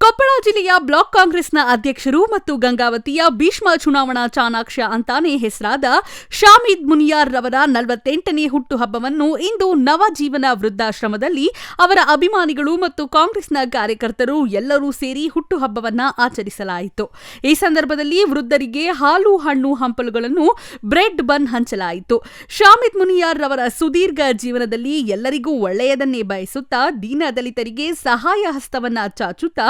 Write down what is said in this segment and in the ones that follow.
ಕೊಪ್ಪಳ ಜಿಲ್ಲೆಯ ಬ್ಲಾಕ್ ಕಾಂಗ್ರೆಸ್ನ ಅಧ್ಯಕ್ಷರು ಮತ್ತು ಗಂಗಾವತಿಯ ಭೀಷ್ಮ ಚುನಾವಣಾ ಚಾಣಾಕ್ಷ ಅಂತಾನೆ ಹೆಸರಾದ ಶಾಮಿದ್ ಮುನಿಯಾರ್ ರವರ 48ನೇ ಹುಟ್ಟುಹಬ್ಬವನ್ನು ಇಂದು ನವಜೀವನ ವೃದ್ಧಾಶ್ರಮದಲ್ಲಿ ಅವರ ಅಭಿಮಾನಿಗಳು ಮತ್ತು ಕಾಂಗ್ರೆಸ್ನ ಕಾರ್ಯಕರ್ತರು ಎಲ್ಲರೂ ಸೇರಿ ಹುಟ್ಟುಹಬ್ಬವನ್ನ ಆಚರಿಸಲಾಯಿತು. ಈ ಸಂದರ್ಭದಲ್ಲಿ ವೃದ್ಧರಿಗೆ ಹಾಲು, ಹಣ್ಣು, ಹಂಪಲುಗಳನ್ನು, ಬ್ರೆಡ್ ಬನ್ ಹಂಚಲಾಯಿತು. ಶಾಮಿದ್ ಮುನಿಯಾರ್ ರವರ ಸುದೀರ್ಘ ಜೀವನದಲ್ಲಿ ಎಲ್ಲರಿಗೂ ಒಳ್ಳೆಯದನ್ನೇ ಬಯಸುತ್ತಾ ದೀನದಲಿತರಿಗೆ ಸಹಾಯ ಹಸ್ತವನ್ನ ಚಾಚುತ್ತಾ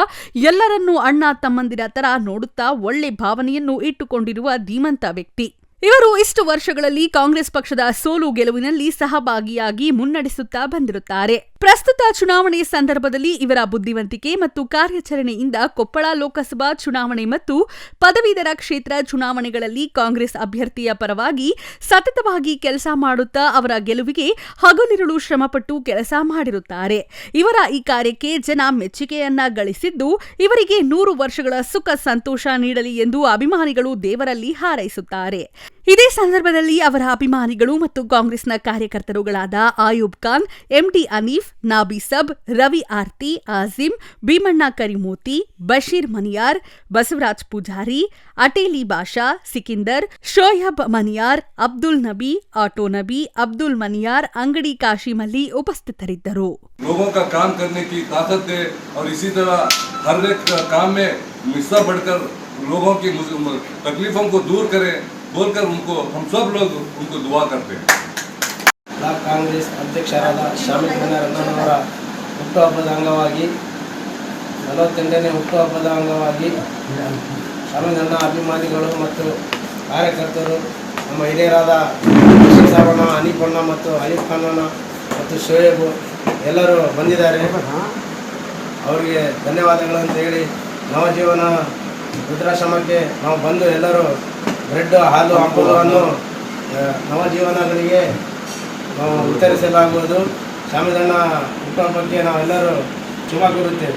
ಎಲ್ಲರನ್ನೂ ಅಣ್ಣ ತಮ್ಮಂದಿರ ತರ ನೋಡುತ್ತಾ ಒಳ್ಳೆ ಭಾವನೆಯನ್ನು ಇಟ್ಟುಕೊಂಡಿರುವ ಧೀಮಂತ ವ್ಯಕ್ತಿ. ಇವರು ಇಷ್ಟು ವರ್ಷಗಳಲ್ಲಿ ಕಾಂಗ್ರೆಸ್ ಪಕ್ಷದ ಸೋಲು ಗೆಲುವಿನಲ್ಲಿ ಸಹಭಾಗಿಯಾಗಿ ಮುನ್ನಡೆಸುತ್ತಾ ಬಂದಿರುತ್ತಾರೆ. ಪ್ರಸ್ತುತ ಚುನಾವಣೆ ಸಂದರ್ಭದಲ್ಲಿ ಇವರ ಬುದ್ಧಿವಂತಿಕೆ ಮತ್ತು ಕಾರ್ಯಾಚರಣೆಯಿಂದ ಕೊಪ್ಪಳ ಲೋಕಸಭಾ ಚುನಾವಣೆ ಮತ್ತು ಪದವೀಧರ ಕ್ಷೇತ್ರ ಚುನಾವಣೆಗಳಲ್ಲಿ ಕಾಂಗ್ರೆಸ್ ಅಭ್ಯರ್ಥಿಯ ಪರವಾಗಿ ಸತತವಾಗಿ ಕೆಲಸ ಮಾಡುತ್ತಾ ಅವರ ಗೆಲುವಿಗೆ ಹಗಲಿರುಳು ಶ್ರಮಪಟ್ಟು ಕೆಲಸ ಮಾಡಿರುತ್ತಾರೆ. ಇವರ ಈ ಕಾರ್ಯಕ್ಕೆ ಜನ ಮೆಚ್ಚುಗೆಯನ್ನ ಗಳಿಸಿದ್ದು, ಇವರಿಗೆ 100 ವರ್ಷಗಳ ಸುಖ ಸಂತೋಷ ನೀಡಲಿ ಎಂದು ಅಭಿಮಾನಿಗಳು ದೇವರಲ್ಲಿ ಹಾರೈಸುತ್ತಾರೆ. ಇದೇ ಸಂದರ್ಭದಲ್ಲಿ ಅವರ ಅಭಿಮಾನಿಗಳು ಮತ್ತು ಕಾಂಗ್ರೆಸ್ನ ಕಾರ್ಯಕರ್ತರುಗಳಾದ ಆಯೂಬ್ ಖಾನ್, ಎಂಡಿ ಅನೀಫ್, ನಾಬಿ ಸಬ್, ರವಿ ಆರ್ತಿ, ಆಜಿಮ್, ಭೀಮಣ್ಣ ಕರಿಮೂತಿ, ಬಶೀರ್ ಮನಿಯಾರ್, ಬಸವರಾಜ್ ಪೂಜಾರಿ, ಅಟೇಲಿ ಬಾಷಾ, ಸಿಕಿಂದರ್, ಶೋಯಬ್ ಮನಿಯಾರ್, ಅಬ್ದುಲ್ ನಬಿ, ಆಟೋ ನಬಿ, ಅಬ್ದುಲ್ ಮನಿಯಾರ್, ಅಂಗಡಿ ಕಾಶಿಮಲ್ಲಿ ಉಪಸ್ಥಿತರಿದ್ದರು. लोगों का काम करने की ताकत है और इसी तरह हर एक काम में हिस्सा बढ़कर लोगों की तकलीफों को दूर करें बोलकर उनको हम सब लोग उनको दुआ करते हैं. ಬ್ಲಾಕ್ ಕಾಂಗ್ರೆಸ್ ಅಧ್ಯಕ್ಷರಾದ ಶಾಮಿದ್ ಮುನಿಯಾರ್ ಅಣ್ಣನವರ ಹುಟ್ಟುಹಬ್ಬದ ಅಂಗವಾಗಿ 48ನೇ ಹುಟ್ಟುಹಬ್ಬದ ಅಂಗವಾಗಿ ಶಾಮಿದ್ ಅಣ್ಣ ಅಭಿಮಾನಿಗಳು ಮತ್ತು ಕಾರ್ಯಕರ್ತರು, ನಮ್ಮ ಹಿರಿಯರಾದ ಸಾವಣ್ಣ, ಅನೀಫಣ್ಣ ಮತ್ತು ಅಯೂಬ್ ಖಾನ್ ಮತ್ತು ಶೋಯಬ್ ಎಲ್ಲರೂ ಬಂದಿದ್ದಾರೆ. ಅವರಿಗೆ ಧನ್ಯವಾದಗಳಂತ ಹೇಳಿ ನವಜೀವನ ವೃದ್ಧಾಶ್ರಮಕ್ಕೆ ನಾವು ಬಂದು ಎಲ್ಲರೂ ಬ್ರೆಡ್, ಹಾಲು, ಹಂಪಲುವನ್ನು ನವಜೀವನಗಳಿಗೆ ವಿತರಿಸಲಾಗುವುದು. ಶಾಮಿದ್ ಅಣ್ಣ ಹುಟ್ಟುಹಬ್ಬಕ್ಕೆ ನಾವೆಲ್ಲರೂ ಶುಭ ಕೋರುತ್ತೇವೆ.